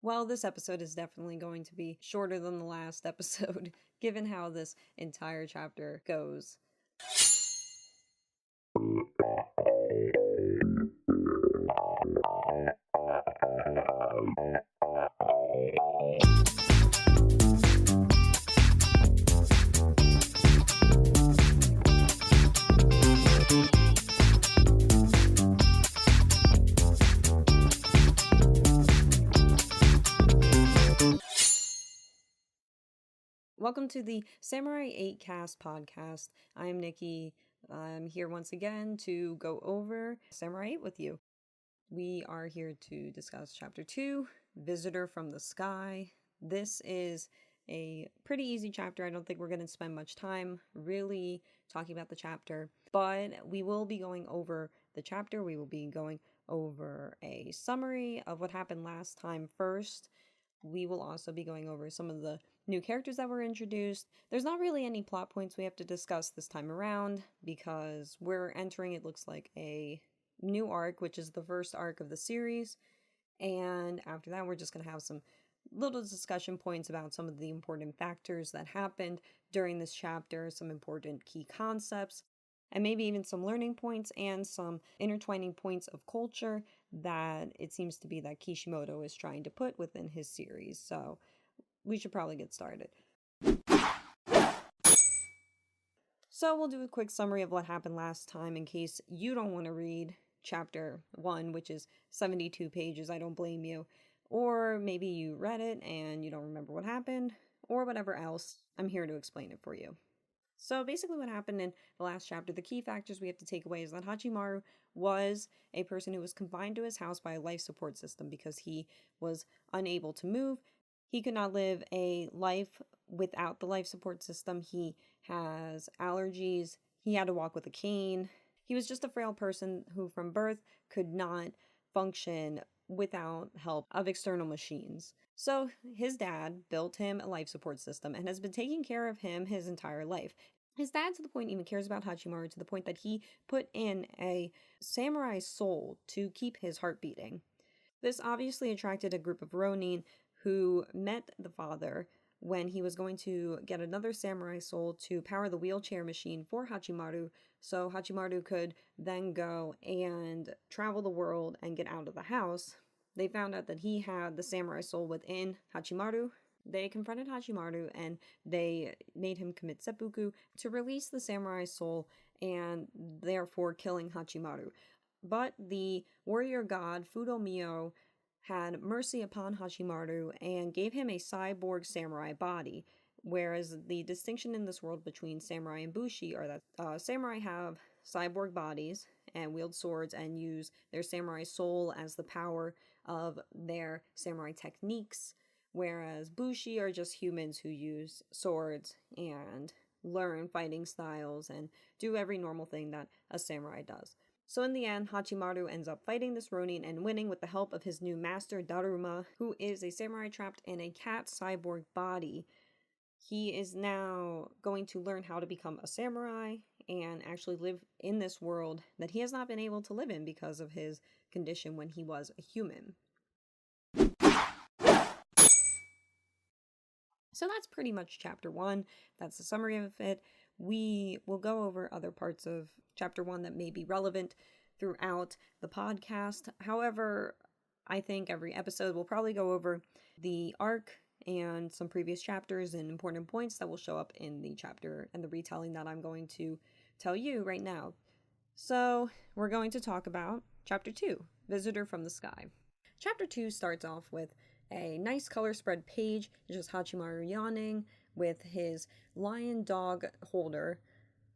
Well, this episode is definitely going to be shorter than the last episode, given how this entire chapter goes. Welcome to the Samurai 8 Cast podcast. I'm Nikki. I'm here once again to go over Samurai 8 with you. We are here to discuss Chapter 2, Visitor from the Sky. This is a pretty easy chapter. I don't think we're going to spend much time really talking about the chapter, but we will be going over the chapter. We will be going over a summary of what happened last time first. We will also be going over some of the new characters that were introduced. There's not really any plot points we have to discuss this time around because we're entering, it looks like, a new arc, which is the first arc of the series. And after that, we're just going to have some little discussion points about some of the important factors that happened during this chapter, some important key concepts, and maybe even some learning points and some intertwining points of culture that it seems to be that Kishimoto is trying to put within his series. So we should probably get started. So we'll do a quick summary of what happened last time in case you don't want to read chapter 1, which is 72 pages. I don't blame you. Or maybe you read it and you don't remember what happened, or whatever else. I'm here to explain it for you. So basically what happened in the last chapter, the key factors we have to take away is that Hachimaru was a person who was confined to his house by a life support system because he was unable to move. He could not live a life without the life support system. He has allergies. He had to walk with a cane. He was just a frail person who from birth could not function without help of external machines. So his dad built him a life support system and has been taking care of him his entire life. His dad, to the point, even cares about Hachimaru to the point that he put in a samurai soul to keep his heart beating. This obviously attracted a group of Ronin who met the father when he was going to get another samurai soul to power the wheelchair machine for Hachimaru, so Hachimaru could then go and travel the world and get out of the house. They found out that he had the samurai soul within Hachimaru. They confronted Hachimaru and they made him commit seppuku to release the samurai soul and therefore killing Hachimaru. But the warrior god Fudo had mercy upon Hachimaru and gave him a cyborg samurai body, whereas the distinction in this world between samurai and bushi are that samurai have cyborg bodies and wield swords and use their samurai soul as the power of their samurai techniques, whereas bushi are just humans who use swords and learn fighting styles and do every normal thing that a samurai does. So in the end, Hachimaru ends up fighting this Ronin and winning with the help of his new master, Daruma, who is a samurai trapped in a cat cyborg body. He is now going to learn how to become a samurai and actually live in this world that he has not been able to live in because of his condition when he was a human. So that's pretty much chapter 1. That's the summary of it. We will go over other parts of chapter 1 that may be relevant throughout the podcast. However, I think every episode will probably go over the arc and some previous chapters and important points that will show up in the chapter and the retelling that I'm going to tell you right now. So we're going to talk about chapter 2, Visitor from the Sky. Chapter 2 starts off with a nice color spread page. It's just Hachimaru yawning with his lion dog holder,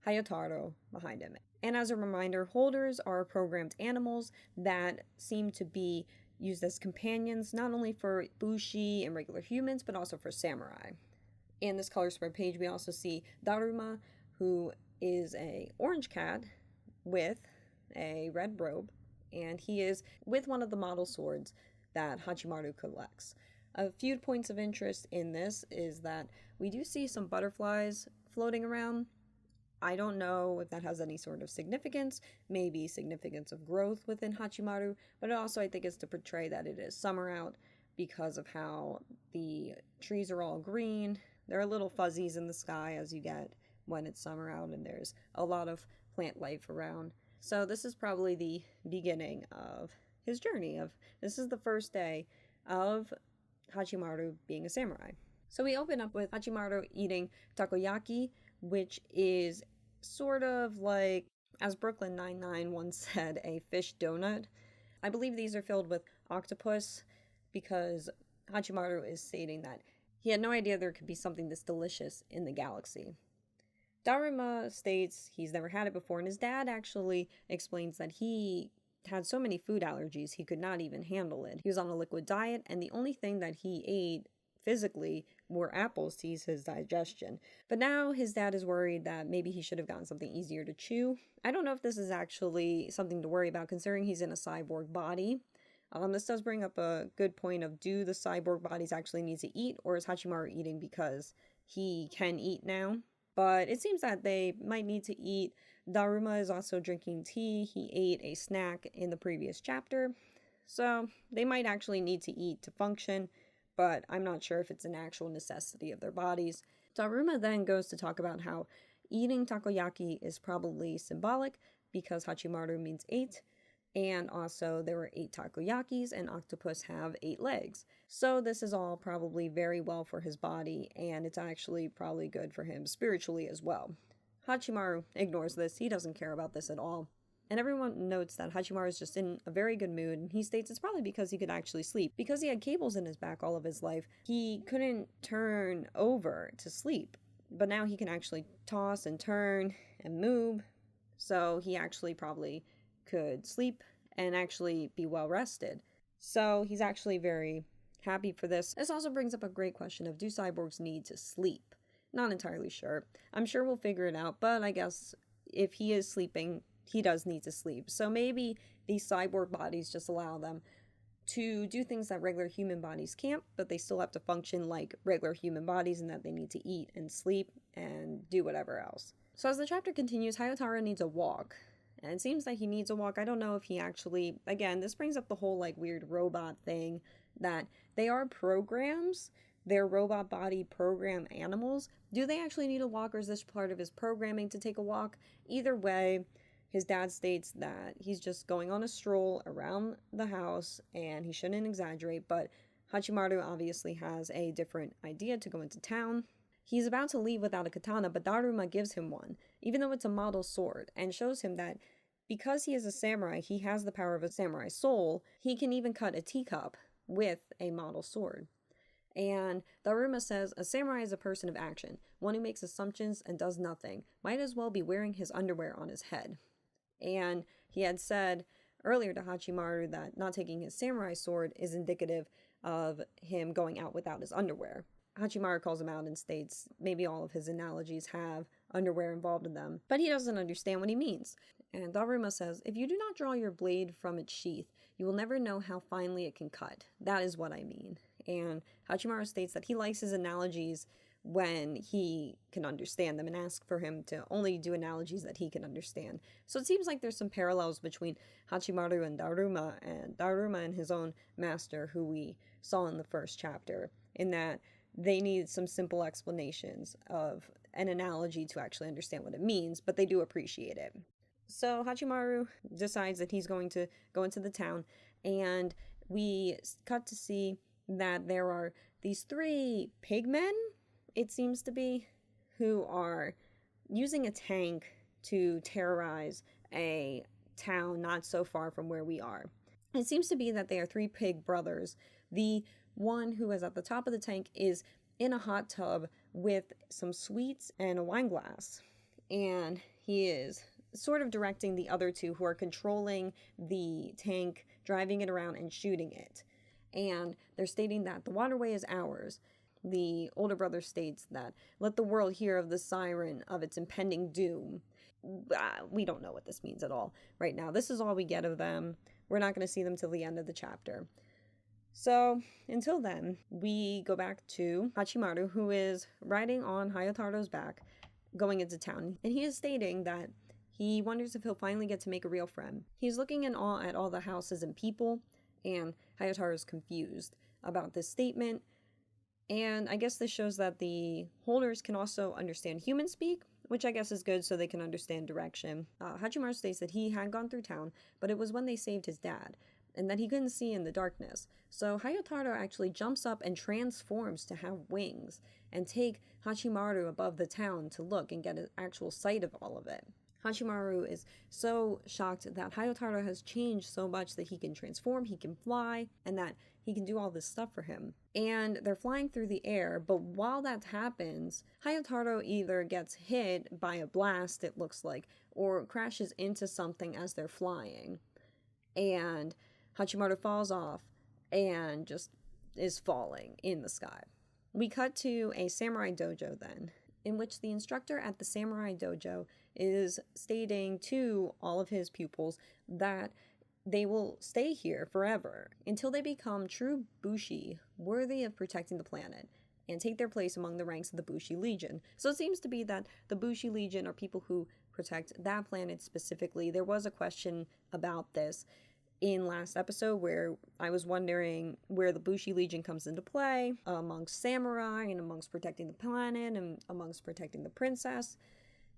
Hayataro, behind him. And as a reminder, holders are programmed animals that seem to be used as companions not only for bushi and regular humans, but also for samurai. In this color spread page, we also see Daruma, who is a orange cat with a red robe, and he is with one of the model swords that Hachimaru collects. A few points of interest in this is that we do see some butterflies floating around. I don't know if that has any sort of significance, maybe significance of growth within Hachimaru, but also I think it's to portray that it is summer out, because of how the trees are all green. There are little fuzzies in the sky as you get when it's summer out, and there's a lot of plant life around. So this is probably the beginning of his journey. This is the first day of Hachimaru being a samurai. So we open up with Hachimaru eating takoyaki, which is sort of like, as Brooklyn Nine-Nine once said, a fish donut. I believe these are filled with octopus because Hachimaru is stating that he had no idea there could be something this delicious in the galaxy. Daruma states he's never had it before, and his dad actually explains that he had so many food allergies he could not even handle it. He was on a liquid diet, and the only thing that he ate physically were apples to ease his digestion. But now his dad is worried that maybe he should have gotten something easier to chew. I don't know if this is actually something to worry about considering he's in a cyborg body. This does bring up a good point of, do the cyborg bodies actually need to eat, or is Hachimaru eating because he can eat now? But it seems that they might need to eat. Daruma is also drinking tea. He ate a snack in the previous chapter. So they might actually need to eat to function, but I'm not sure if it's an actual necessity of their bodies. Daruma then goes to talk about how eating takoyaki is probably symbolic because Hachimaru means 8. And also there were 8 takoyakis, and octopus have 8 legs. So this is all probably very well for his body, and it's actually probably good for him spiritually as well. Hachimaru ignores this. He doesn't care about this at all. And everyone notes that Hachimaru is just in a very good mood, and he states it's probably because he could actually sleep. Because he had cables in his back all of his life, he couldn't turn over to sleep. But now he can actually toss and turn and move. So he actually probably could sleep and actually be well rested. So he's actually very happy for this. This also brings up a great question of, do cyborgs need to sleep? Not entirely sure. I'm sure we'll figure it out, but I guess if he is sleeping, he does need to sleep. So maybe these cyborg bodies just allow them to do things that regular human bodies can't, but they still have to function like regular human bodies, and that they need to eat and sleep and do whatever else. So as the chapter continues, Hayatara needs a walk. And it seems that he needs a walk. I don't know if he actually, again, this brings up the whole like weird robot thing, that they are programs. They're robot body program animals. Do they actually need a walk, or is this part of his programming to take a walk? Either way, his dad states that he's just going on a stroll around the house and he shouldn't exaggerate, but Hachimaru obviously has a different idea to go into town. He's about to leave without a katana, but Daruma gives him one, even though it's a model sword, and shows him that because he is a samurai, he has the power of a samurai soul. He can even cut a teacup with a model sword. And Daruma says, a samurai is a person of action, one who makes assumptions and does nothing, might as well be wearing his underwear on his head. And he had said earlier to Hachimaru that not taking his samurai sword is indicative of him going out without his underwear. Hachimaru calls him out and states maybe all of his analogies have underwear involved in them, but he doesn't understand what he means. And Daruma says, if you do not draw your blade from its sheath, you will never know how finely it can cut. That is what I mean. And Hachimaru states that he likes his analogies when he can understand them, and asks for him to only do analogies that he can understand. So it seems like there's some parallels between Hachimaru and Daruma and his own master, who we saw in the first chapter, in that they need some simple explanations of an analogy to actually understand what it means, but they do appreciate it. So Hachimaru decides that he's going to go into the town, and we cut to see that there are these 3 pigmen, it seems to be, who are using a tank to terrorize a town not so far from where we are. It seems to be that they are 3 pig brothers. The one who is at the top of the tank is in a hot tub with some sweets and a wine glass. And he is sort of directing the other 2 who are controlling the tank, driving it around and shooting it. And they're stating that the waterway is ours. The older brother states that, let the world hear of the siren of its impending doom. We don't know what this means at all right now. This is all we get of them. We're not going to see them till the end of the chapter. So until then, we go back to Hachimaru, who is riding on Hayataro's back, going into town. And he is stating that he wonders if he'll finally get to make a real friend. He's looking in awe at all the houses and people, And Hayotaro's confused about this statement. And I guess this shows that the holders can also understand human speak, which I guess is good so they can understand direction. Hachimaru states that he had gone through town, but it was when they saved his dad, and that he couldn't see in the darkness. So Hayotaro actually jumps up and transforms to have wings and take Hachimaru above the town to look and get an actual sight of all of it. Hachimaru is so shocked that Hayotaro has changed so much that he can transform, he can fly, and that he can do all this stuff for him. And they're flying through the air, but while that happens, Hayotaro either gets hit by a blast, it looks like, or crashes into something as they're flying. And Hachimaru falls off and just is falling in the sky. We cut to a samurai dojo then, in which the instructor at the samurai dojo is stating to all of his pupils that they will stay here forever until they become true Bushi, worthy of protecting the planet, and take their place among the ranks of the Bushi Legion. So it seems to be that the Bushi Legion are people who protect that planet specifically. There was a question about this in last episode where I was wondering where the Bushi Legion comes into play amongst samurai and amongst protecting the planet and amongst protecting the princess.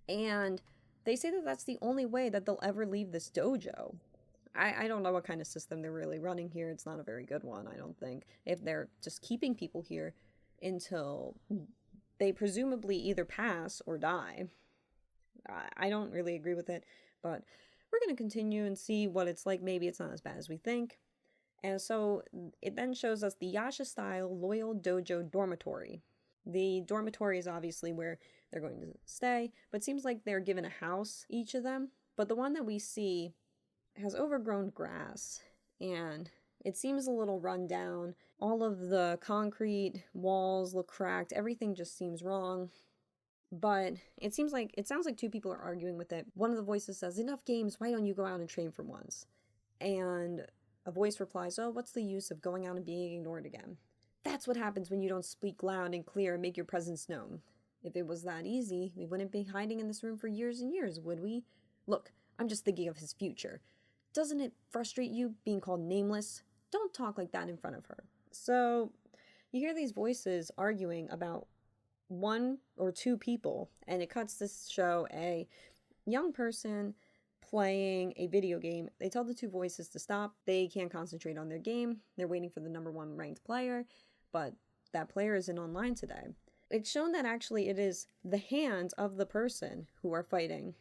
And they say that that's the only way that they'll ever leave this dojo. I don't know what kind of system they're really running here. It's not a very good one, I don't think. If they're just keeping people here until they presumably either pass or die. I don't really agree with it, but we're going to continue and see what it's like. Maybe it's not as bad as we think. And so it then shows us the Yasha-style Loyal Dojo Dormitory. The dormitory is obviously where they're going to stay, but it seems like they're given a house, each of them. But the one that we see has overgrown grass, and it seems a little run down. All of the concrete walls look cracked. Everything just seems wrong. But it sounds like two people are arguing with it. One of the voices says, "Enough games, why don't you go out and train for once?" And a voice replies, "Oh, what's the use of going out and being ignored again?" That's what happens when you don't speak loud and clear and make your presence known. If it was that easy, we wouldn't be hiding in this room for years and years, would we? Look, I'm just thinking of his future. Doesn't it frustrate you being called nameless? Don't talk like that in front of her. So you hear these voices arguing about one or two people, and it cuts to show a young person playing a video game. They tell the two voices to stop. They can't concentrate on their game. They're waiting for the number one ranked player, but that player isn't online today. It's shown that actually it is the hands of the person who are fighting.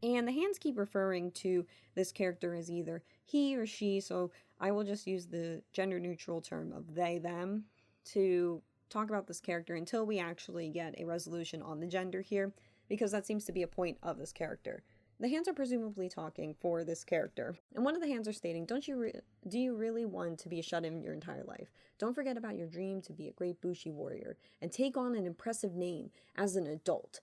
And the hands keep referring to this character as either he or she, so I will just use the gender-neutral term of they, them to talk about this character until we actually get a resolution on the gender here, because that seems to be a point of this character. The hands are presumably talking for this character, and one of the hands are stating, do you really want to be a shut-in your entire life? Don't forget about your dream to be a great Bushi warrior, and take on an impressive name as an adult.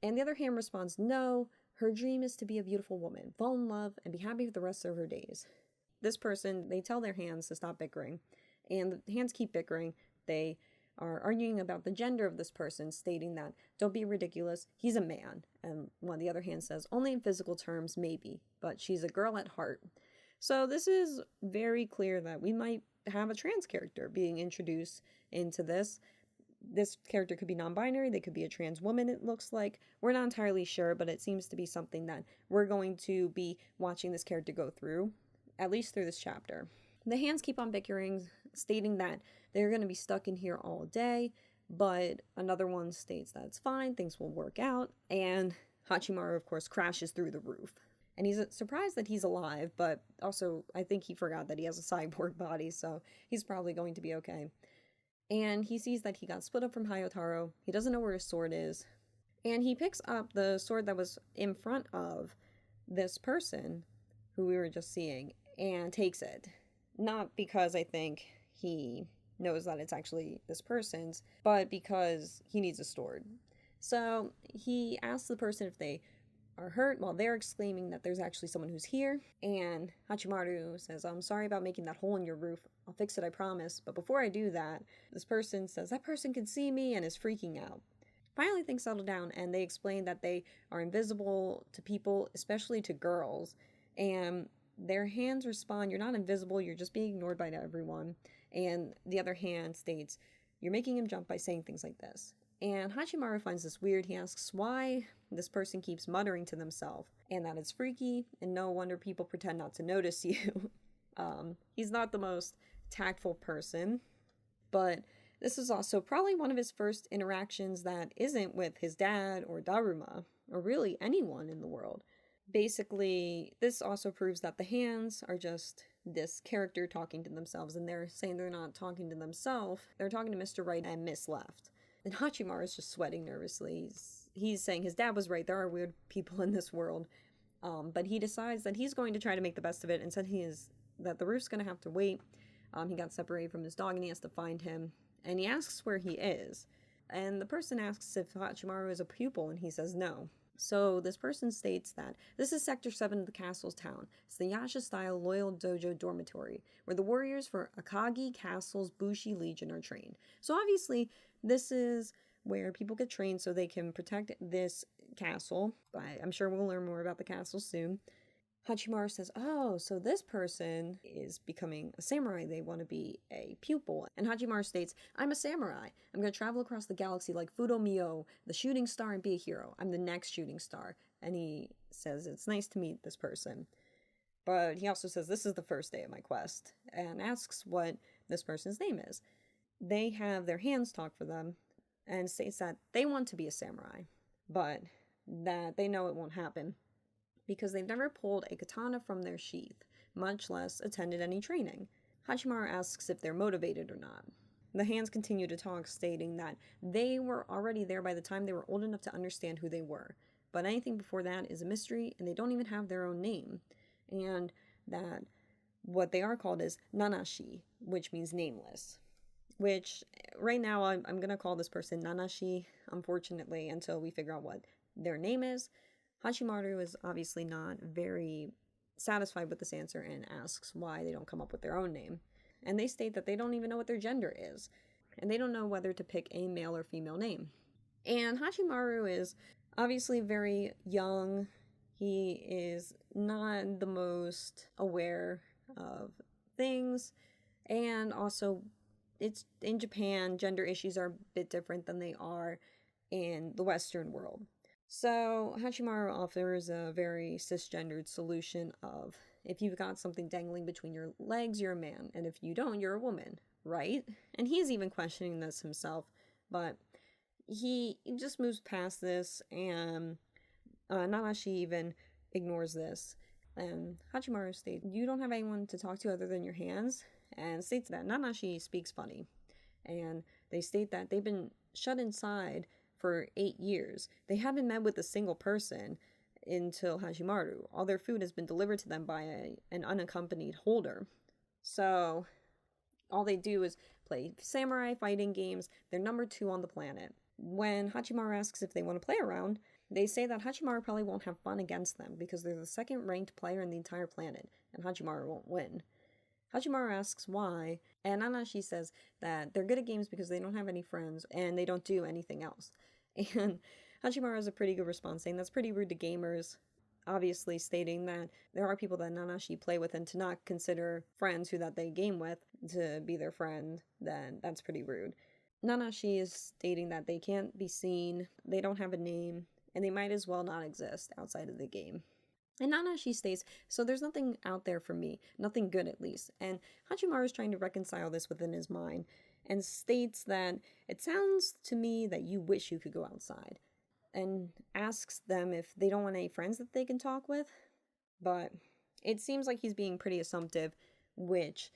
And the other hand responds, no, her dream is to be a beautiful woman, fall in love, and be happy for the rest of her days. This person, they tell their hands to stop bickering, and the hands keep bickering. They are arguing about the gender of this person, stating that, don't be ridiculous, he's a man. And one of the other hands says, only in physical terms, maybe, but she's a girl at heart. So this is very clear that we might have a trans character being introduced into this. This character could be non-binary, they could be a trans woman, it looks like. We're not entirely sure, but it seems to be something that we're going to be watching this character go through, at least through this chapter. The hands keep on bickering, stating that they're going to be stuck in here all day, but another one states that it's fine, things will work out, and Hachimaru, of course, crashes through the roof. And he's surprised that he's alive, but also I think he forgot that he has a cyborg body, so he's probably going to be okay. And he sees that he got split up from Hayotaro. He doesn't know where his sword is. And he picks up the sword that was in front of this person who we were just seeing and takes it. Not because I think he knows that it's actually this person's, but because he needs a sword. So he asks the person if they are hurt while they're exclaiming that there's actually someone who's here. And Hachimaru says, I'm sorry about making that hole in your roof. I'll fix it, I promise. But before I do that, this person says that person can see me and is freaking out. Finally, things settle down and they explain that they are invisible to people, especially to girls. And their hands respond, you're not invisible, you're just being ignored by everyone. And the other hand states, you're making him jump by saying things like this. And Hachimaru finds this weird. He asks why this person keeps muttering to themselves, and that it's freaky, and no wonder people pretend not to notice you. He's not the most tactful person, but this is also probably one of his first interactions that isn't with his dad or Daruma, or really anyone in the world. Basically, this also proves that the hands are just this character talking to themselves, and they're saying they're not talking to themselves, they're talking to Mr. Right and Miss Left. And Hachimaru is just sweating nervously. He's saying his dad was right, there are weird people in this world. But he decides that he's going to try to make the best of it, and said that the roof's going to have to wait. He got separated from his dog and he has to find him. And he asks where he is. And the person asks if Hachimaru is a pupil, and he says no. So this person states that this is Sector 7 of the castle's town. It's the Yasha-style Loyal Dojo dormitory, where the warriors for Akagi Castle's Bushi Legion are trained. So obviously, this is where people get trained so they can protect this castle. I'm sure we'll learn more about the castle soon. Hachimaru says, oh, so this person is becoming a samurai. They want to be a pupil. And Hachimaru states, I'm a samurai. I'm going to travel across the galaxy like Fudo Mio, the shooting star, and be a hero. I'm the next shooting star. And he says, it's nice to meet this person. But he also says, this is the first day of my quest, and asks what this person's name is. They have their hands talk for them, and states that they want to be a samurai, but that they know it won't happen, because they've never pulled a katana from their sheath, much less attended any training. Hachimaru asks if they're motivated or not. The hands continue to talk, stating that they were already there by the time they were old enough to understand who they were, but anything before that is a mystery, and they don't even have their own name, and that what they are called is Nanashi, which means nameless, which right now I'm going to call this person Nanashi, unfortunately, until we figure out what their name is. Hachimaru is obviously not very satisfied with this answer and asks why they don't come up with their own name. And they state that they don't even know what their gender is, and they don't know whether to pick a male or female name. And Hachimaru is obviously very young. He is not the most aware of things, and also it's in Japan, gender issues are a bit different than they are in the Western world. So Hachimaru offers a very cisgendered solution of, if you've got something dangling between your legs, you're a man, and if you don't, you're a woman, right? And he's even questioning this himself, but he just moves past this, and Nanashi even ignores this. And Hachimaru states, you don't have anyone to talk to other than your hands, and states that Nanashi speaks funny. And they state that they've been shut inside for 8 years. They haven't met with a single person until Hachimaru. All their food has been delivered to them by an unaccompanied holder. So all they do is play samurai fighting games. They're number 2 on the planet. When Hachimaru asks if they want to play around, they say that Hachimaru probably won't have fun against them because they're the second ranked player in the entire planet, and Hachimaru won't win. Hachimaru asks why, and Nanashi says that they're good at games because they don't have any friends and they don't do anything else. And Hachimaru has a pretty good response, saying that's pretty rude to gamers, obviously stating that there are people that Nanashi play with, and to not consider friends who that they game with to be their friend, then that's pretty rude. Nanashi is stating that they can't be seen, they don't have a name, and they might as well not exist outside of the game. And Nanashi states, so there's nothing out there for me, nothing good at least. And Hachimaru is trying to reconcile this within his mind, and states that it sounds to me that you wish you could go outside, and asks them if they don't want any friends that they can talk with. But it seems like he's being pretty assumptive, which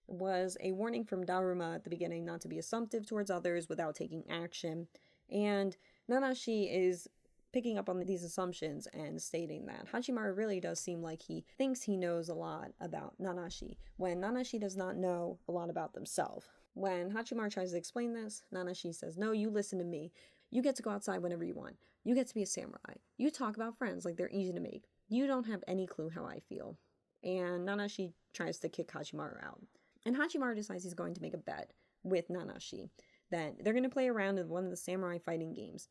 was a warning from Daruma at the beginning not to be assumptive towards others without taking action. And Nanashi is picking up on these assumptions and stating that Hachimaru really does seem like he thinks he knows a lot about Nanashi, when Nanashi does not know a lot about themselves. When Hachimaru tries to explain this, Nanashi says, no, you listen to me. You get to go outside whenever you want. You get to be a samurai. You talk about friends like they're easy to make. You don't have any clue how I feel. And Nanashi tries to kick Hachimaru out. And Hachimaru decides he's going to make a bet with Nanashi that they're going to play around in one of the samurai fighting games.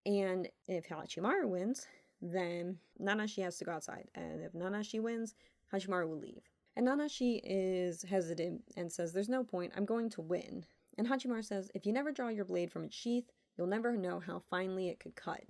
And if Hachimaru wins, then Nanashi has to go outside. And if Nanashi wins, Hachimaru will leave. And Nanashi is hesitant and says, "There's no point, I'm going to win." And Hachimaru says, "If you never draw your blade from its sheath, you'll never know how finely it could cut."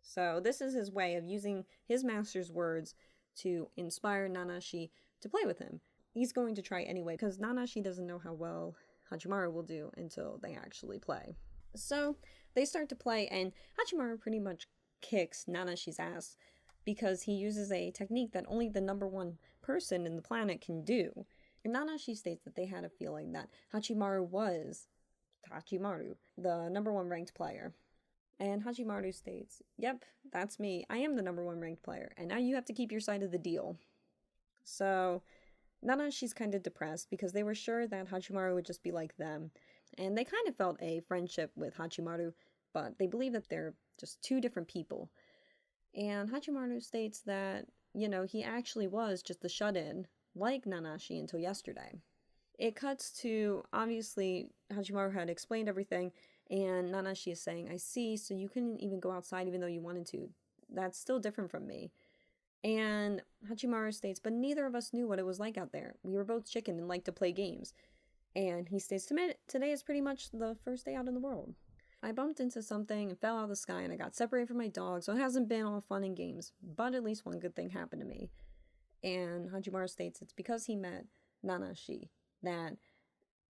So this is his way of using his master's words to inspire Nanashi to play with him. He's going to try anyway, because Nanashi doesn't know how well Hachimaru will do until they actually play. So they start to play, and Hachimaru pretty much kicks Nanashi's ass because he uses a technique that only the number one person in the planet can do. And Nanashi states that they had a feeling that Hachimaru was Hachimaru, the number one ranked player. And Hachimaru states, "Yep, that's me. I am the number one ranked player, and now you have to keep your side of the deal." So Nanashi's kind of depressed because they were sure that Hachimaru would just be like them. And they kind of felt a friendship with Hachimaru, but they believe that they're just two different people. And Hachimaru states that, he actually was just a shut-in, like Nanashi until yesterday. It cuts to, obviously, Hachimaru had explained everything, and Nanashi is saying, "I see, so you couldn't even go outside even though you wanted to. That's still different from me." And Hachimaru states, "But neither of us knew what it was like out there. We were both chicken and liked to play games." And he states, "Today is pretty much the first day out in the world. I bumped into something and fell out of the sky, and I got separated from my dog, so it hasn't been all fun and games. But at least one good thing happened to me." And Hachimaru states it's because he met Nanashi that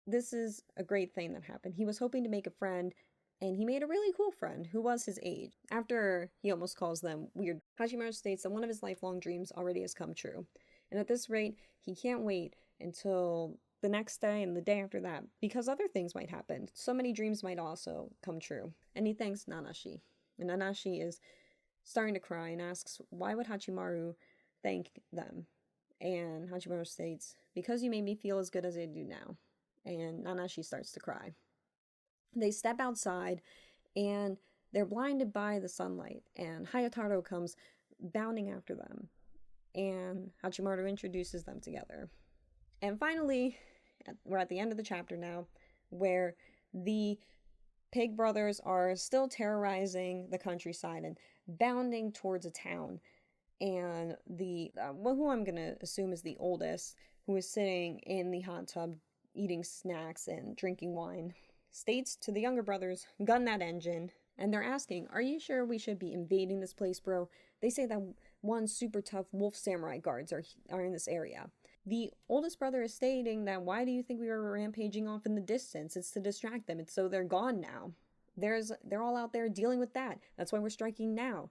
this is a great thing that happened. He was hoping to make a friend, and he made a really cool friend who was his age. After he almost calls them weird, Hachimaru states that one of his lifelong dreams already has come true. And at this rate, he can't wait until the next day and the day after that, because other things might happen. So many dreams might also come true. And he thanks Nanashi. And Nanashi is starting to cry and asks, why would Hachimaru thank them? And Hachimaru states, "Because you made me feel as good as I do now." And Nanashi starts to cry. They step outside, and they're blinded by the sunlight, and Hayataro comes bounding after them, and Hachimaru introduces them together. And finally, we're at the end of the chapter now, where the Pig brothers are still terrorizing the countryside and bounding towards a town. And the who I'm gonna assume is the oldest, who is sitting in the hot tub eating snacks and drinking wine, states to the younger brothers, "Gun that engine." And they're asking, "Are you sure we should be invading this place, bro? They say that one super tough wolf samurai guards are in this area." The oldest brother is stating that, "Why do you think we were rampaging off in the distance? It's to distract them. It's so they're gone now. They're all out there dealing with that. That's why we're striking now.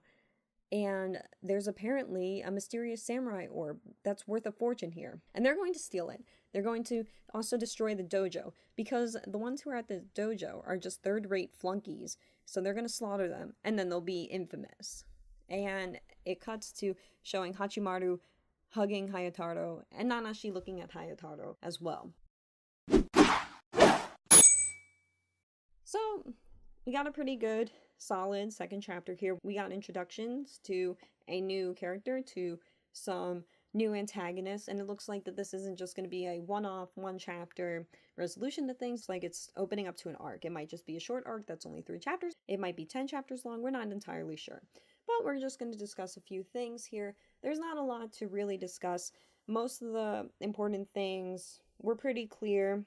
And there's apparently a mysterious samurai orb that's worth a fortune here. And they're going to steal it. They're going to also destroy the dojo, because the ones who are at the dojo are just third-rate flunkies. So they're going to slaughter them, and then they'll be infamous." And it cuts to showing Hachimaru hugging Hayataro, and Nanashi looking at Hayataro as well. So we got a pretty good, solid second chapter here. We got introductions to a new character, to some new antagonists, and it looks like that this isn't just going to be a one-off, one-chapter resolution to things, like it's opening up to an arc. It might just be a short arc that's only 3 chapters. It might be 10 chapters long. We're not entirely sure. But we're just going to discuss a few things here. There's not a lot to really discuss. Most of the important things were pretty clear.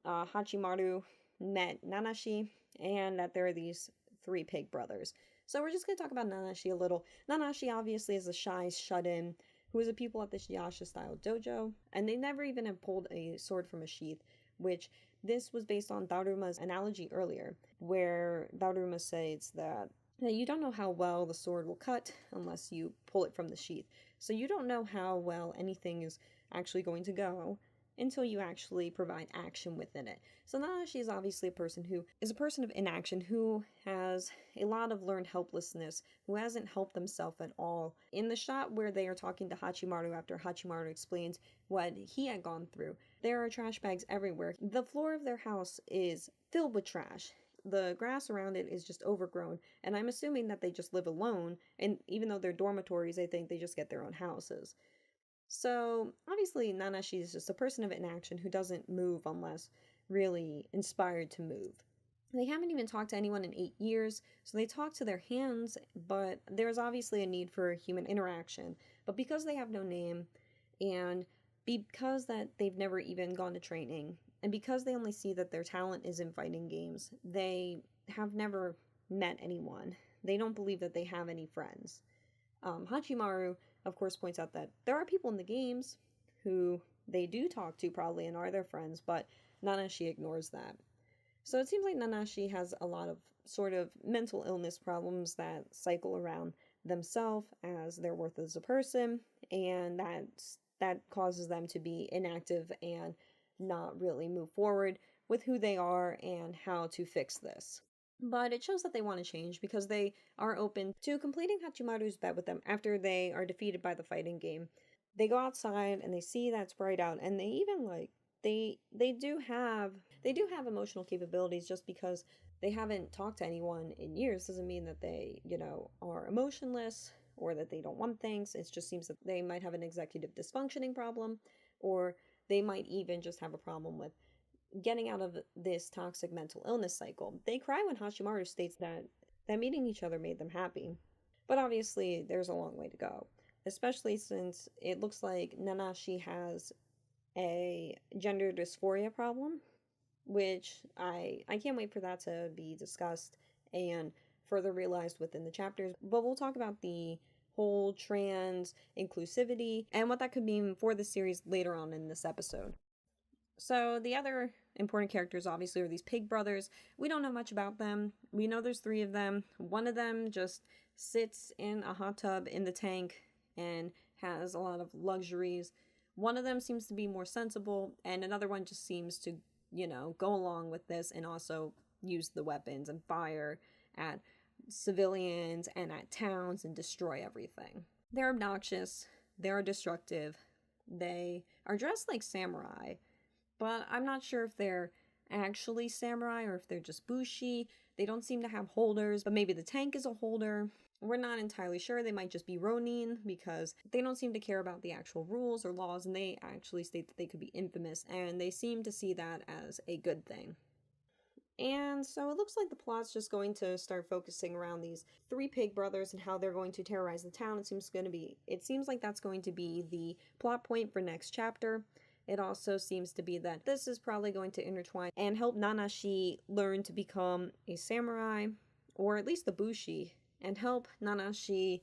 Hachimaru met Nanashi, and that there are these 3 pig brothers. So we're just going to talk about Nanashi a little. Nanashi obviously is a shy shut-in who is a pupil at the Shiasha-style dojo, and they never even have pulled a sword from a sheath, which this was based on Daruma's analogy earlier, where Daruma says that you don't know how well the sword will cut unless you pull it from the sheath. So you don't know how well anything is actually going to go until you actually provide action within it. So Nanashi is obviously a person who is a person of inaction, who has a lot of learned helplessness, who hasn't helped themselves at all. In the shot where they are talking to Hachimaru after Hachimaru explains what he had gone through, there are trash bags everywhere. The floor of their house is filled with trash. The grass around it is just overgrown, and I'm assuming that they just live alone, and even though they're dormitories, I think they just get their own houses. So, obviously, Nanashi is just a person of inaction who doesn't move unless really inspired to move. They haven't even talked to anyone in 8 years, so they talk to their hands, but there's obviously a need for human interaction. But because they have no name, And because that they've never even gone to training, and because they only see that their talent is in fighting games, they have never met anyone. They don't believe that they have any friends. Hachimaru, of course, points out that there are people in the games who they do talk to probably and are their friends, but Nanashi ignores that. So it seems like Nanashi has a lot of sort of mental illness problems that cycle around themselves as their worth as a person, and that causes them to be inactive and not really move forward with who they are and how to fix this. But it shows that they want to change because they are open to completing Hachimaru's bet with them after they are defeated by the fighting game. They go outside and they see that sprite out, and they even like they do have emotional capabilities. Just because they haven't talked to anyone in years doesn't mean that they, are emotionless or that they don't want things. It just seems that they might have an executive dysfunctioning problem, or they might even just have a problem with getting out of this toxic mental illness cycle. They cry when Hashimaru states that meeting each other made them happy. But obviously, there's a long way to go, especially since it looks like Nanashi has a gender dysphoria problem, which I can't wait for that to be discussed and further realized within the chapters. But we'll talk about the whole trans inclusivity and what that could mean for the series later on in this episode. So the other important characters obviously are these pig brothers. We don't know much about them. We know there's three of them. One of them just sits in a hot tub in the tank and has a lot of luxuries. One of them seems to be more sensible, and another one just seems to, go along with this and also use the weapons and fire at civilians and at towns and destroy everything. They're obnoxious. They're destructive. They are dressed like samurai, but I'm not sure if they're actually samurai or if they're just bushi. They don't seem to have holders, but maybe the tank is a holder. We're not entirely sure. They might just be ronin because they don't seem to care about the actual rules or laws, and they actually state that they could be infamous, and they seem to see that as a good thing. And so it looks like the plot's just going to start focusing around these three pig brothers and how they're going to terrorize the town. It seems like that's going to be the plot point for next chapter. It also seems to be that this is probably going to intertwine and help Nanashi learn to become a samurai, or at least the bushi, and help Nanashi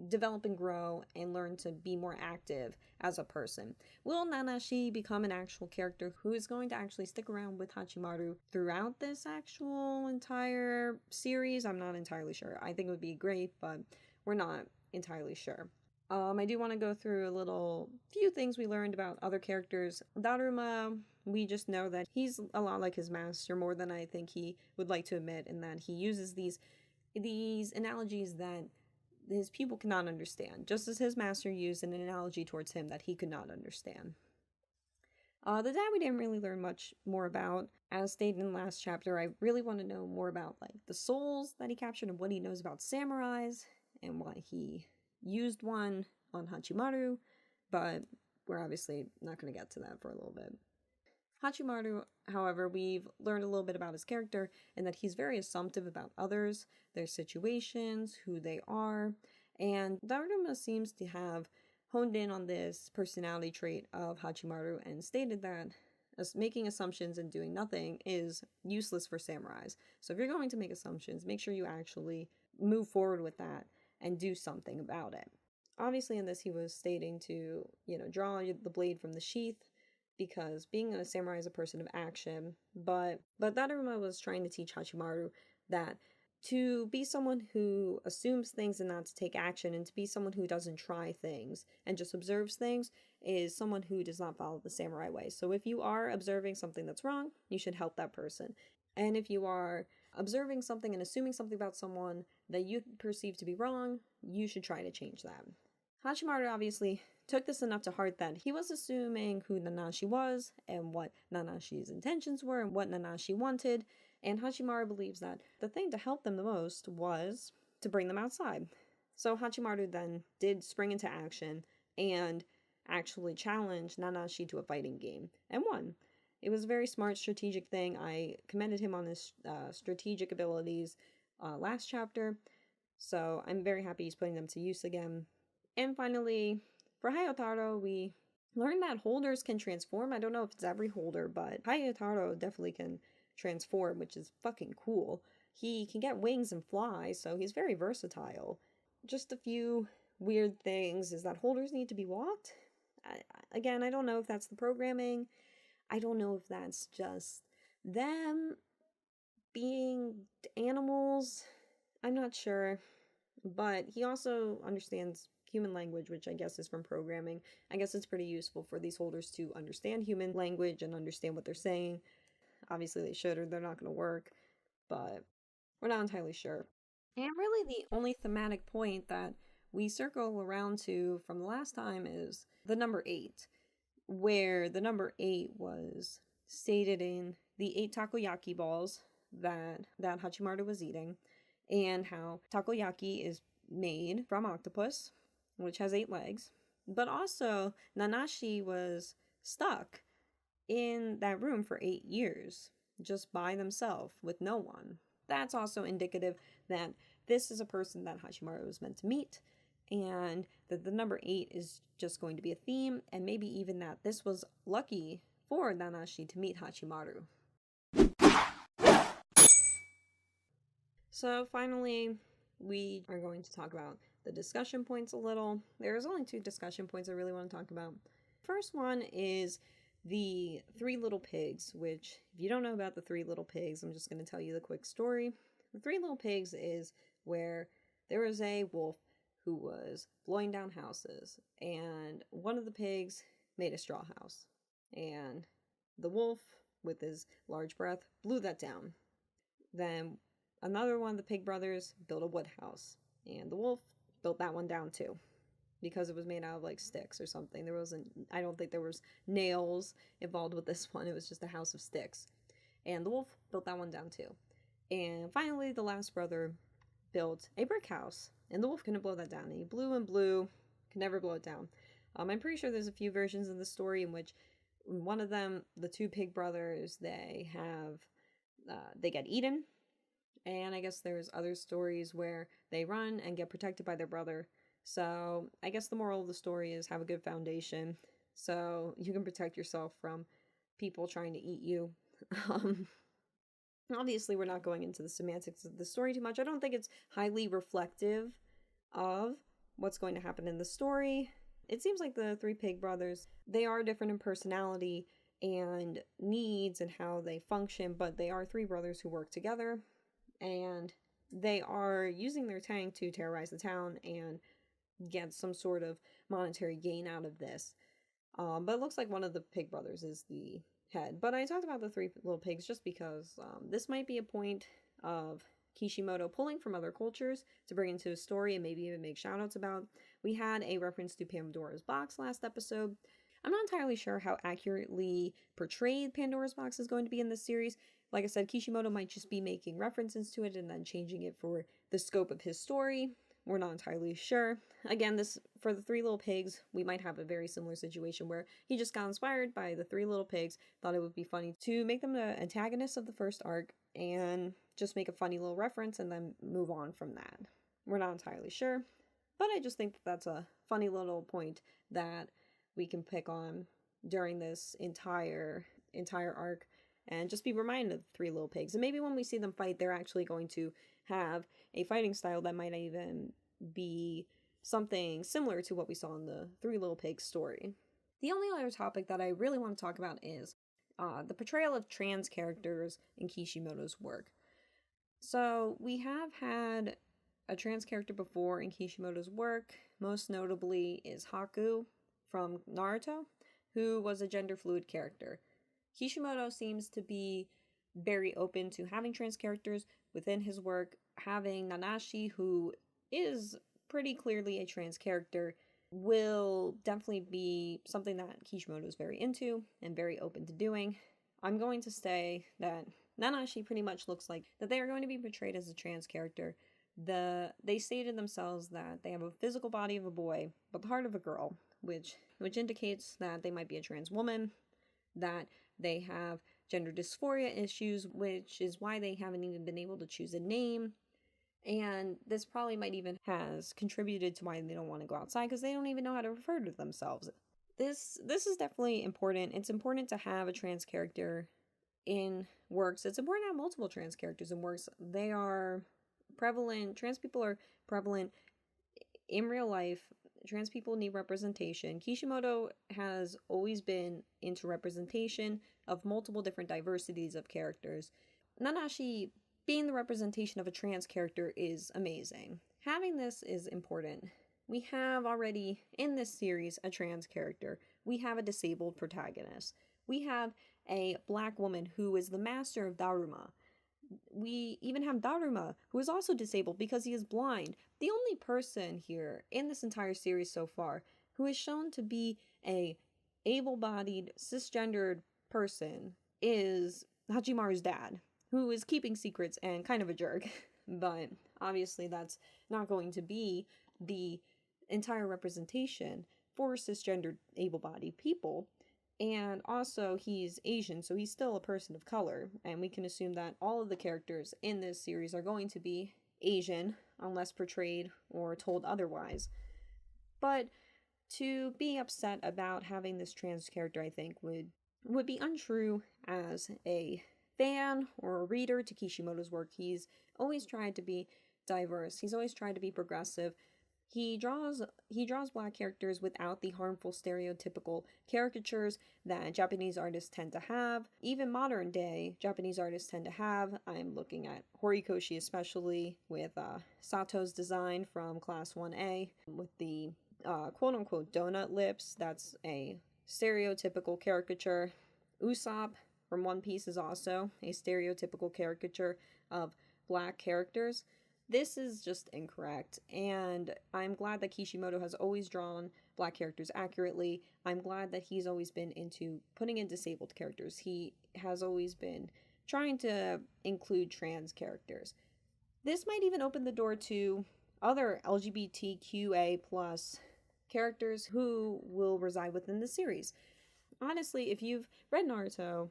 develop and grow and learn to be more active as a person. Will Nanashi become an actual character who is going to actually stick around with Hachimaru throughout this actual entire series? I'm not entirely sure. I think it would be great, but we're not entirely sure. I do want to go through a few things we learned about other characters. Daruma, we just know that he's a lot like his master, more than I think he would like to admit, and that he uses these analogies that his pupil cannot understand, just as his master used an analogy towards him that he could not understand. The dad we didn't really learn much more about. As stated in the last chapter, I really want to know more about the souls that he captured and what he knows about samurais and why he used one on Hachimaru, but we're obviously not going to get to that for a little bit. Hachimaru, however, we've learned a little bit about his character and that he's very assumptive about others, their situations, who they are, and Daruma seems to have honed in on this personality trait of Hachimaru and stated that making assumptions and doing nothing is useless for samurais. So if you're going to make assumptions, make sure you actually move forward with that and do something about it. Obviously in this he was stating to, draw the blade from the sheath, because being a samurai is a person of action, but Daruma was trying to teach Hachimaru that to be someone who assumes things and not to take action, and to be someone who doesn't try things and just observes things, is someone who does not follow the samurai way. So if you are observing something that's wrong, you should help that person. And if you are observing something and assuming something about someone that you perceive to be wrong, you should try to change that. Hachimaru obviously took this enough to heart that he was assuming who Nanashi was and what Nanashi's intentions were and what Nanashi wanted, and Hachimaru believes that the thing to help them the most was to bring them outside. So Hachimaru then did spring into action and actually challenged Nanashi to a fighting game and won. It was a very smart strategic thing. I commended him on his strategic abilities last chapter, so I'm very happy he's putting them to use again. And finally, for Hayotaro, we Learn that holders can transform. I don't know if it's every holder, but Hayataro definitely can transform, which is fucking cool. He can get wings and fly, so he's very versatile. Just a few weird things is that holders need to be walked. Again, I don't know if that's the programming. I don't know if that's just them being animals. I'm not sure. But he also understands human language, which I guess is from programming. I guess it's pretty useful for these holders to understand human language and understand what they're saying. Obviously, they should, or they're not going to work, but we're not entirely sure. And really, the only thematic point that we circle around to from the last time is the number 8, where the number 8 was stated in the 8 takoyaki balls that Hachimaru was eating, and how takoyaki is made from octopus, which has 8 legs. But also, Nanashi was stuck in that room for 8 years, just by themselves, with no one. That's also indicative that this is a person that Hachimaru was meant to meet, and that the number 8 is just going to be a theme, and maybe even that this was lucky for Nanashi to meet Hachimaru. So finally, we are going to talk about the discussion points a little. There's only 2 discussion points I really want to talk about. First one is the 3 little pigs, which, if you don't know about the 3 little pigs, I'm just going to tell you the quick story. The 3 little pigs is where there was a wolf who was blowing down houses, and one of the pigs made a straw house, and the wolf, with his large breath, blew that down. Then another one of the pig brothers built a wood house, and the wolf built that one down too, because it was made out of like sticks or something. I don't think there was nails involved with this one. It was just a house of sticks. And the wolf built that one down too. And finally, the last brother built a brick house, and the wolf couldn't blow that down. And he blew and blew, could never blow it down. I'm pretty sure there's a few versions of the story in which one of them, the 2 pig brothers, they get eaten. And I guess there's other stories where they run and get protected by their brother. So I guess the moral of the story is have a good foundation so you can protect yourself from people trying to eat you. Obviously, we're not going into the semantics of the story too much. I don't think it's highly reflective of what's going to happen in the story. It seems like the 3 pig brothers, they are different in personality and needs and how they function, but they are 3 brothers who work together, and they are using their tank to terrorize the town and get some sort of monetary gain out of this. But it looks like one of the pig brothers is the head. But I talked about the 3 little pigs just because this might be a point of Kishimoto pulling from other cultures to bring into a story and maybe even make shoutouts about. We had a reference to Pandora's Box last episode. I'm not entirely sure how accurately portrayed Pandora's Box is going to be in this series. Like I said, Kishimoto might just be making references to it and then changing it for the scope of his story. We're not entirely sure. Again, for the 3 little pigs, we might have a very similar situation where he just got inspired by the 3 little pigs, thought it would be funny to make them the antagonists of the first arc, and just make a funny little reference and then move on from that. We're not entirely sure, but I just think that's a funny little point that we can pick on during this entire arc, and just be reminded of the 3 little pigs. And maybe when we see them fight, they're actually going to have a fighting style that might even be something similar to what we saw in the 3 little pigs story. The only other topic that I really want to talk about is the portrayal of trans characters in Kishimoto's work. So we have had a trans character before in Kishimoto's work. Most notably is Haku from Naruto, who was a gender fluid character. Kishimoto seems to be very open to having trans characters within his work. Having Nanashi, who is pretty clearly a trans character, will definitely be something that Kishimoto is very into and very open to doing. I'm going to say that Nanashi pretty much looks like that they are going to be portrayed as a trans character. They stated themselves that they have a physical body of a boy, but the heart of a girl, which indicates that they might be a trans woman, that they have gender dysphoria issues, which is why they haven't even been able to choose a name. And this probably might even has contributed to why they don't want to go outside, because they don't even know how to refer to themselves. This is definitely important. It's important to have a trans character in works. It's important to have multiple trans characters in works. They are prevalent. Trans people are prevalent in real life. Trans people need representation. Kishimoto has always been into representation of multiple different diversities of characters. Nanashi being the representation of a trans character is amazing. Having this is important. We have already in this series a trans character. We have a disabled protagonist. We have a black woman who is the master of Daruma. We even have Daruma, who is also disabled because he is blind. The only person here in this entire series so far who is shown to be a able-bodied, cisgendered person is Hachimaru's dad, who is keeping secrets and kind of a jerk. But obviously that's not going to be the entire representation for cisgendered able-bodied people. And also he's Asian, so he's still a person of color, and we can assume that all of the characters in this series are going to be Asian unless portrayed or told otherwise. But to be upset about having this trans character, I think would be untrue as a fan or a reader to Kishimoto's work. He's always tried to be diverse. He's always tried to be progressive. He draws black characters without the harmful stereotypical caricatures that Japanese artists tend to have. Even modern day Japanese artists tend to have. I'm looking at Horikoshi especially with Sato's design from Class 1A with the quote-unquote donut lips. That's a stereotypical caricature. Usopp from One Piece is also a stereotypical caricature of black characters. This is just incorrect, and I'm glad that Kishimoto has always drawn black characters accurately. I'm glad that he's always been into putting in disabled characters. He has always been trying to include trans characters. This might even open the door to other LGBTQA plus characters who will reside within the series. Honestly, if you've read Naruto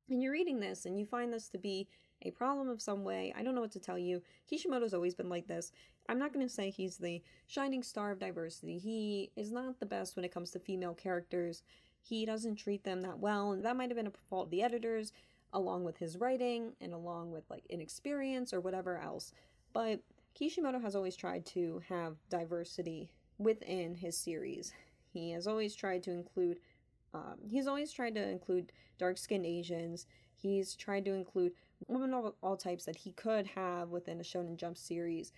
and you're reading this and you find this to be a problem of some way, I don't know what to tell you. Kishimoto's always been like this. I'm not going to say he's the shining star of diversity. He is not the best when it comes to female characters. He doesn't treat them that well, and that might have been a fault of the editors, along with his writing, and along with like inexperience or whatever else. But Kishimoto has always tried to have diversity within his series. He has always tried to include dark-skinned Asians. He's tried to include women of all types that he could have within a Shonen Jump series.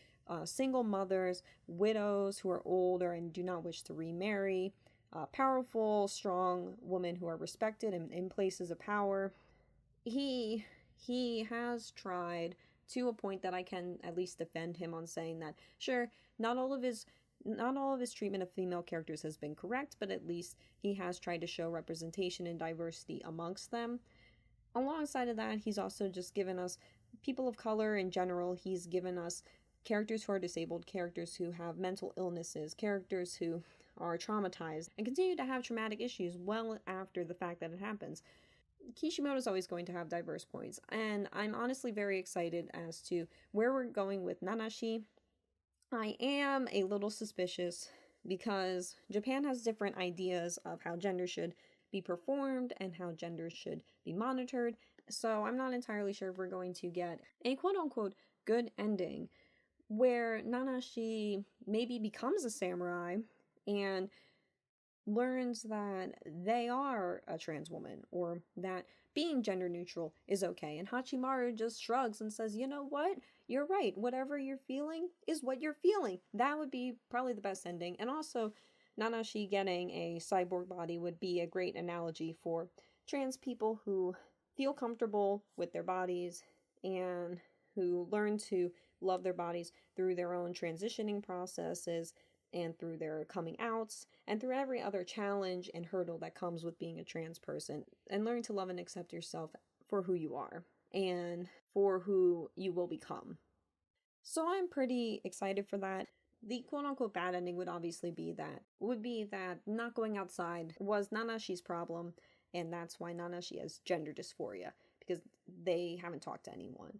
Single mothers, widows who are older and do not wish to remarry, powerful, strong women who are respected and in places of power. He has tried to a point that I can at least defend him on saying that, sure, not all of his treatment of female characters has been correct, but at least he has tried to show representation and diversity amongst them. Alongside of that, he's also just given us people of color in general. He's given us characters who are disabled, characters who have mental illnesses, characters who are traumatized and continue to have traumatic issues well after the fact that it happens. Kishimoto's always going to have diverse points, and I'm honestly very excited as to where we're going with Nanashi. I am a little suspicious because Japan has different ideas of how gender should be performed and how gender should be monitored, so I'm not entirely sure if we're going to get a quote-unquote good ending where Nanashi maybe becomes a samurai and learns that they are a trans woman, or that being gender neutral is okay, and Hachimaru just shrugs and says, you know what, you're right, whatever you're feeling is what you're feeling. That would be probably the best ending. And also Nanashi getting a cyborg body would be a great analogy for trans people who feel comfortable with their bodies and who learn to love their bodies through their own transitioning processes and through their coming outs and through every other challenge and hurdle that comes with being a trans person, and learning to love and accept yourself for who you are and for who you will become. So I'm pretty excited for that. The quote-unquote bad ending would obviously be that not going outside was Nanashi's problem, and that's why Nanashi has gender dysphoria, because they haven't talked to anyone.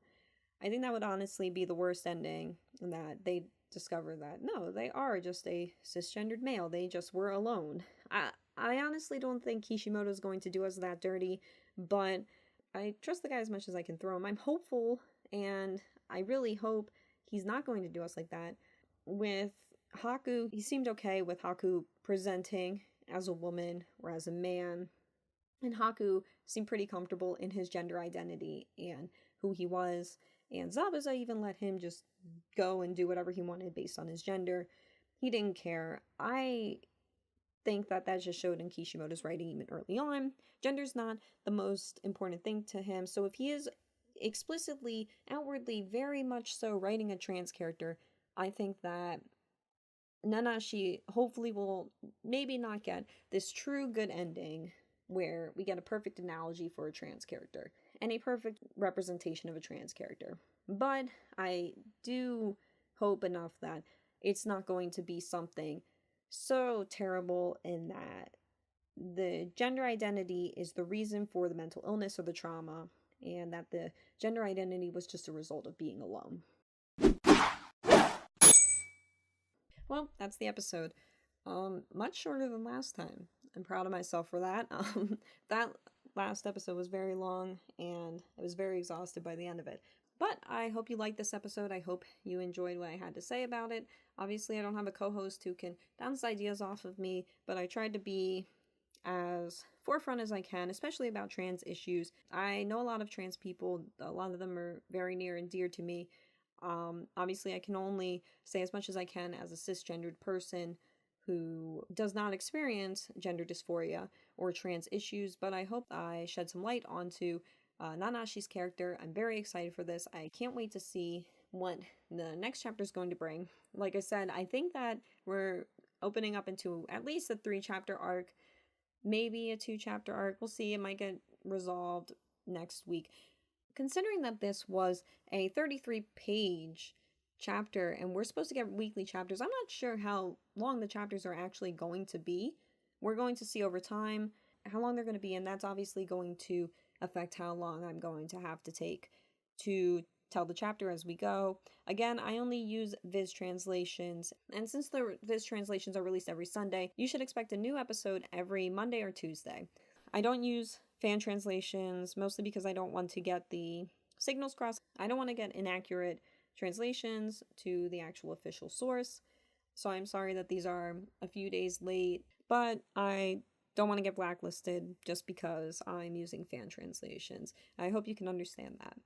I think that would honestly be the worst ending, that they discover that no, they are just a cisgendered male, they just were alone. I honestly don't think Kishimoto is going to do us that dirty, but I trust the guy as much as I can throw him. I'm hopeful, and I really hope he's not going to do us like that. With Haku, he seemed okay with Haku presenting as a woman or as a man, and Haku seemed pretty comfortable in his gender identity and who he was, and Zabuza even let him just go and do whatever he wanted based on his gender. He didn't care. I think that just showed in Kishimoto's writing even early on. Gender's not the most important thing to him, so if he is explicitly, outwardly, very much so writing a trans character, I think that Nanashi hopefully will maybe not get this true good ending where we get a perfect analogy for a trans character and a perfect representation of a trans character. But I do hope enough that it's not going to be something so terrible in that the gender identity is the reason for the mental illness or the trauma, and that the gender identity was just a result of being alone. Well, that's the episode. Much shorter than last time. I'm proud of myself for that. That last episode was very long, and I was very exhausted by the end of it. But I hope you liked this episode. I hope you enjoyed what I had to say about it. Obviously, I don't have a co-host who can bounce ideas off of me, but I tried to be as forefront as I can, especially about trans issues. I know a lot of trans people. A lot of them are very near and dear to me. Obviously, I can only say as much as I can as a cisgendered person who does not experience gender dysphoria or trans issues, but I hope I shed some light onto Nanashi's character. I'm very excited for this. I can't wait to see what the next chapter is going to bring. Like I said, I think that we're opening up into at least a 3-chapter arc, maybe a 2-chapter arc. We'll see. It might get resolved next week. Considering that this was a 33-page chapter and we're supposed to get weekly chapters, I'm not sure how long the chapters are actually going to be. We're going to see over time how long they're going to be, and that's obviously going to affect how long I'm going to have to take to tell the chapter as we go. Again, I only use Viz translations, and since the Viz translations are released every Sunday, you should expect a new episode every Monday or Tuesday. I don't use fan translations, mostly because I don't want to get the signals crossed. I don't want to get inaccurate translations to the actual official source. So I'm sorry that these are a few days late, but I don't want to get blacklisted just because I'm using fan translations. I hope you can understand that.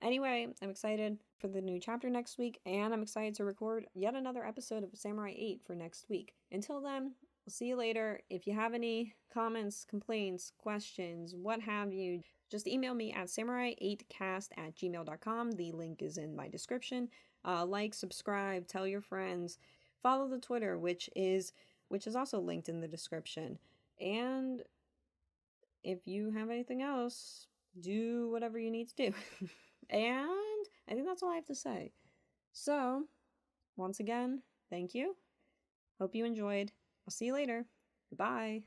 Anyway, I'm excited for the new chapter next week, and I'm excited to record yet another episode of Samurai 8 for next week. Until then, I'll see you later. If you have any comments, complaints, questions, what have you, just email me at samurai8cast@gmail.com. The link is in my description. Like, subscribe, tell your friends. Follow the Twitter, which is also linked in the description. And if you have anything else, do whatever you need to do. And I think that's all I have to say. So, once again, thank you. Hope you enjoyed. I'll see you later. Goodbye.